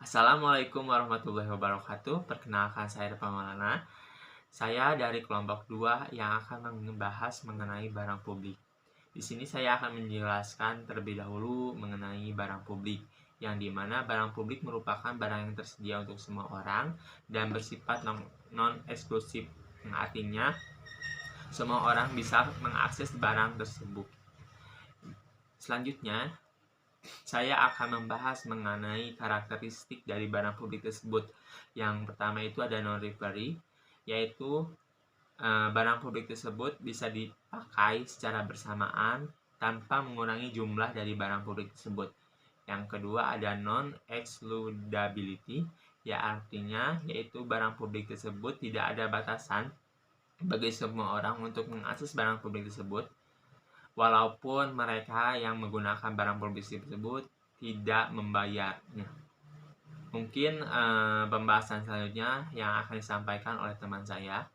Assalamualaikum warahmatullahi wabarakatuh. Perkenalkan saya Depa Maulana. Saya dari kelompok 2 yang akan membahas mengenai barang publik. Di sini saya akan menjelaskan terlebih dahulu mengenai barang publik, yang dimana barang publik merupakan barang yang tersedia untuk semua orang dan bersifat non-eksklusif, yang artinya semua orang bisa mengakses barang tersebut. Selanjutnya, saya akan membahas mengenai karakteristik dari barang publik tersebut. Yang pertama itu ada non-referee, yaitu barang publik tersebut bisa dipakai secara bersamaan tanpa mengurangi jumlah dari barang publik tersebut. Yang kedua ada non-excludability, ya artinya yaitu barang publik tersebut tidak ada batasan bagi semua orang untuk mengakses barang publik tersebut, walaupun mereka yang menggunakan barang publik tersebut tidak membayarnya. Mungkin pembahasan selanjutnya yang akan disampaikan oleh teman saya.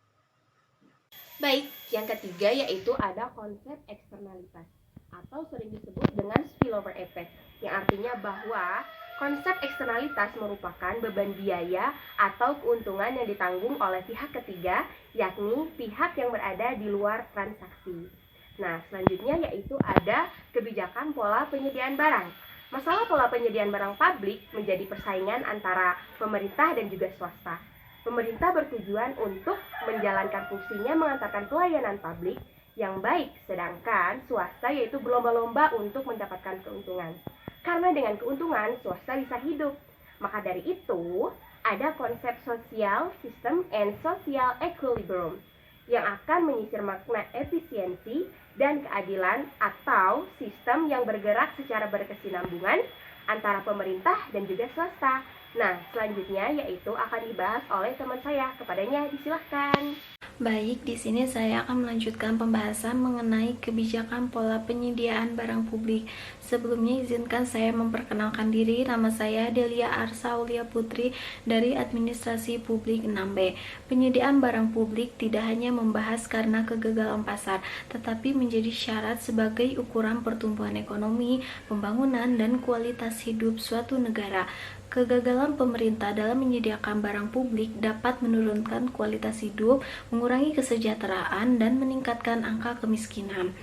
Baik, yang ketiga yaitu ada konsep eksternalitas atau sering disebut dengan spillover effect, yang artinya bahwa konsep eksternalitas merupakan beban biaya atau keuntungan yang ditanggung oleh pihak ketiga, yakni pihak yang berada di luar transaksi. Nah, selanjutnya yaitu ada kebijakan pola penyediaan barang. Masalah pola penyediaan barang publik menjadi persaingan antara pemerintah dan juga swasta. Pemerintah bertujuan untuk menjalankan fungsinya mengantarkan pelayanan publik yang baik, sedangkan swasta yaitu berlomba-lomba untuk mendapatkan keuntungan. Karena dengan keuntungan, swasta bisa hidup. Maka dari itu, ada konsep social system and social equilibrium yang akan menyisir makna efisiensi dan keadilan atau sistem yang bergerak secara berkesinambungan antara pemerintah dan juga swasta. Nah, selanjutnya yaitu akan dibahas oleh teman saya. Kepadanya disilahkan. Baik, di sini saya akan melanjutkan pembahasan mengenai kebijakan pola penyediaan barang publik. Sebelumnya izinkan saya memperkenalkan diri. Nama saya Delia Arsa Aulia Putri dari Administrasi Publik 6B. Penyediaan barang publik tidak hanya membahas karena kegagalan pasar, tetapi menjadi syarat sebagai ukuran pertumbuhan ekonomi, pembangunan, dan kualitas hidup suatu negara. Kegagalan pemerintah dalam menyediakan barang publik dapat menurunkan kualitas hidup, mengurangi kesejahteraan, dan meningkatkan angka kemiskinan.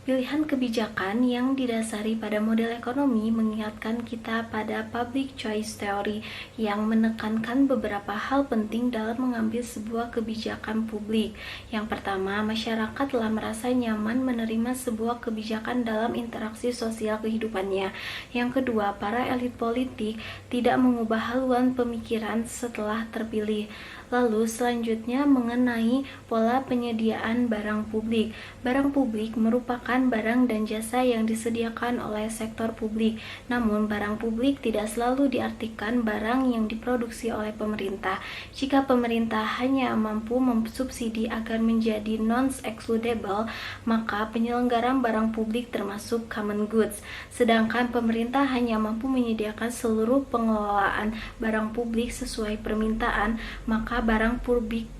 Pilihan kebijakan yang didasari pada model ekonomi mengingatkan kita pada public choice theory yang menekankan beberapa hal penting dalam mengambil sebuah kebijakan publik. Yang pertama, masyarakat telah merasa nyaman menerima sebuah kebijakan dalam interaksi sosial kehidupannya. Yang kedua, para elit politik tidak mengubah haluan pemikiran setelah terpilih. Lalu selanjutnya mengenai pola penyediaan barang publik. Barang publik merupakan barang dan jasa yang disediakan oleh sektor publik. Namun barang publik tidak selalu diartikan barang yang diproduksi oleh pemerintah. Jika pemerintah hanya mampu mensubsidi agar menjadi non-excludable, maka penyelenggaraan barang publik termasuk common goods. Sedangkan pemerintah hanya mampu menyediakan seluruh pengelolaan barang publik sesuai permintaan, maka barang publik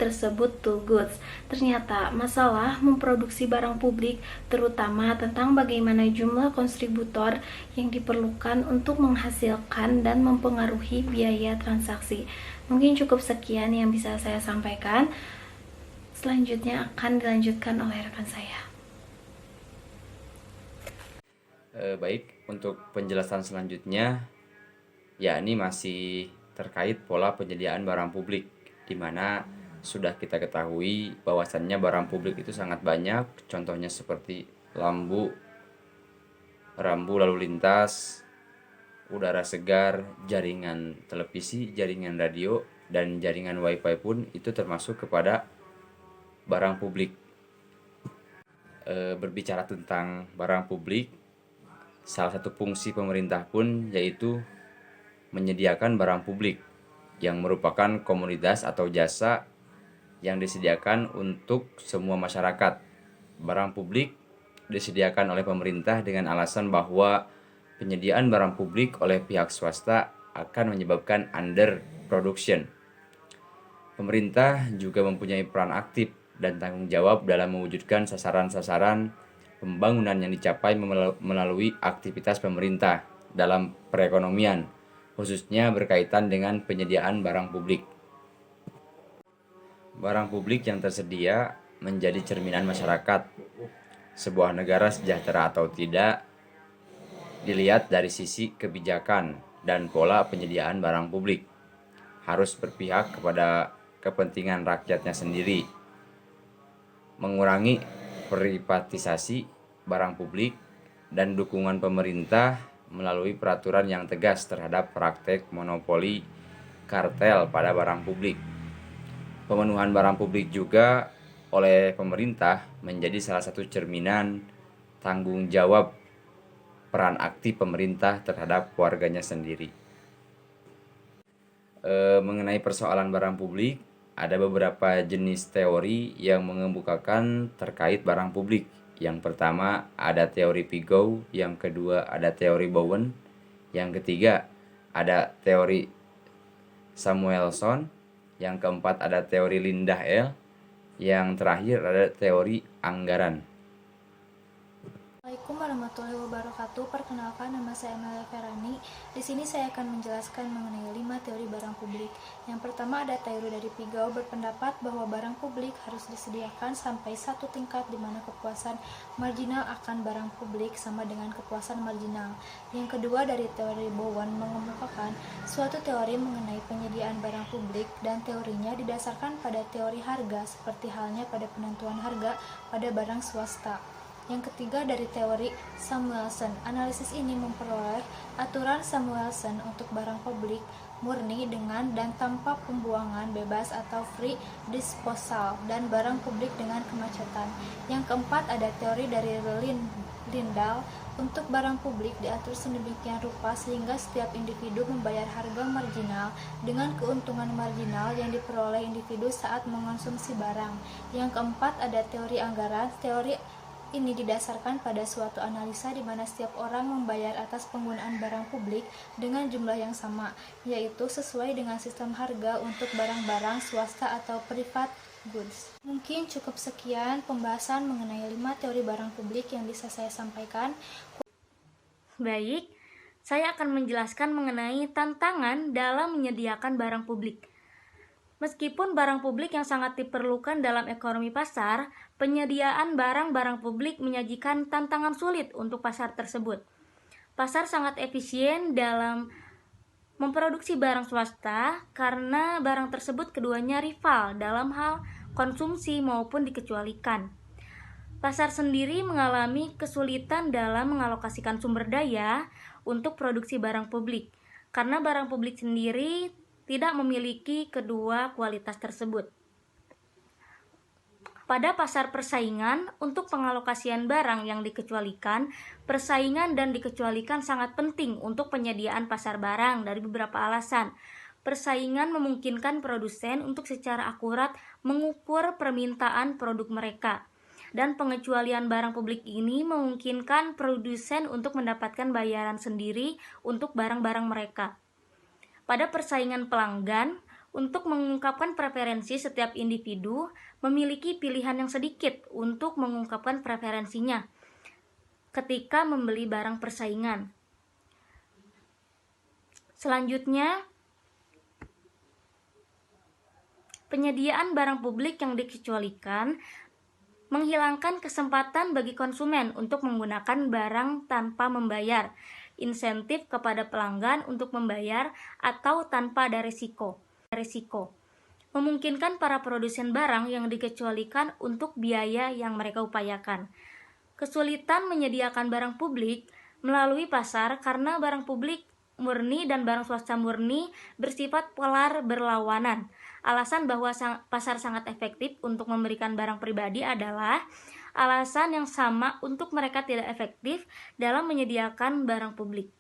tersebut tool goods. Ternyata masalah memproduksi barang publik terutama tentang bagaimana jumlah kontributor yang diperlukan untuk menghasilkan dan mempengaruhi biaya transaksi. Mungkin cukup sekian yang bisa saya sampaikan. Selanjutnya akan dilanjutkan oleh rekan saya. Baik, untuk penjelasan selanjutnya yakni masih terkait pola penyediaan barang publik, di mana sudah kita ketahui bahwasannya barang publik itu sangat banyak, contohnya seperti rambu lalu lintas, udara segar, jaringan televisi, jaringan radio, dan jaringan wifi pun itu termasuk kepada barang publik. Berbicara tentang barang publik, salah satu fungsi pemerintah pun yaitu menyediakan barang publik yang merupakan komoditas atau jasa yang disediakan untuk semua masyarakat. Barang publik disediakan oleh pemerintah dengan alasan bahwa penyediaan barang publik oleh pihak swasta akan menyebabkan underproduction. Pemerintah juga mempunyai peran aktif dan tanggung jawab dalam mewujudkan sasaran-sasaran pembangunan yang dicapai melalui aktivitas pemerintah dalam perekonomian, khususnya berkaitan dengan penyediaan barang publik. Barang publik yang tersedia menjadi cerminan masyarakat. Sebuah negara sejahtera atau tidak dilihat dari sisi kebijakan dan pola penyediaan barang publik. Harus berpihak kepada kepentingan rakyatnya sendiri. Mengurangi privatisasi barang publik dan dukungan pemerintah melalui peraturan yang tegas terhadap praktek monopoli kartel pada barang publik. Pemenuhan barang publik juga oleh pemerintah menjadi salah satu cerminan tanggung jawab peran aktif pemerintah terhadap warganya sendiri. Mengenai persoalan barang publik, ada beberapa jenis teori yang mengemukakan terkait barang publik. Yang pertama ada teori Pigow, yang kedua ada teori Bowen, yang ketiga ada teori Samuelson, yang keempat ada teori Lindahl, yang terakhir ada teori anggaran. Assalamualaikum warahmatullahi wabarakatuh. Perkenalkan, nama saya Amelia Ferani. Di sini saya akan menjelaskan mengenai 5 teori barang publik. Yang pertama ada teori dari Pigow, berpendapat bahwa barang publik harus disediakan sampai satu tingkat di mana kepuasan marginal akan barang publik sama dengan kepuasan marginal. Yang kedua dari teori Bowen mengemukakan suatu teori mengenai penyediaan barang publik dan teorinya didasarkan pada teori harga seperti halnya pada penentuan harga pada barang swasta. Yang ketiga dari teori Samuelson. Analisis ini memperoleh aturan Samuelson untuk barang publik murni dengan dan tanpa pembuangan bebas atau free disposal dan barang publik dengan kemacetan. Yang keempat ada teori dari Lindahl. Untuk barang publik diatur sedemikian rupa sehingga setiap individu membayar harga marginal dengan keuntungan marginal yang diperoleh individu saat mengonsumsi barang. Yang keempat ada teori anggaran. Teori ini didasarkan pada suatu analisa di mana setiap orang membayar atas penggunaan barang publik dengan jumlah yang sama, yaitu sesuai dengan sistem harga untuk barang-barang swasta atau private goods. Mungkin cukup sekian pembahasan mengenai 5 teori barang publik yang bisa saya sampaikan. Baik, saya akan menjelaskan mengenai tantangan dalam menyediakan barang publik. Meskipun barang publik yang sangat diperlukan dalam ekonomi pasar, penyediaan barang-barang publik menyajikan tantangan sulit untuk pasar tersebut. Pasar sangat efisien dalam memproduksi barang swasta karena barang tersebut keduanya rival dalam hal konsumsi maupun dikecualikan. Pasar sendiri mengalami kesulitan dalam mengalokasikan sumber daya untuk produksi barang publik, karena barang publik sendiri tidak memiliki kedua kualitas tersebut. Pada pasar persaingan, untuk pengalokasian barang yang dikecualikan, persaingan dan dikecualikan sangat penting untuk penyediaan pasar barang dari beberapa alasan. Persaingan memungkinkan produsen untuk secara akurat mengukur permintaan produk mereka. Dan pengecualian barang publik ini memungkinkan produsen untuk mendapatkan bayaran sendiri untuk barang-barang mereka. Pada persaingan pelanggan, untuk mengungkapkan preferensi setiap individu memiliki pilihan yang sedikit untuk mengungkapkan preferensinya ketika membeli barang persaingan. Selanjutnya, penyediaan barang publik yang dikecualikan menghilangkan kesempatan bagi konsumen untuk menggunakan barang tanpa membayar, insentif kepada pelanggan untuk membayar atau tanpa ada risiko. Memungkinkan para produsen barang yang dikecualikan untuk biaya yang mereka upayakan. Kesulitan menyediakan barang publik melalui pasar karena barang publik murni dan barang swasta murni bersifat polar berlawanan. Alasan bahwa pasar sangat efektif untuk memberikan barang pribadi adalah alasan yang sama untuk mereka tidak efektif dalam menyediakan barang publik.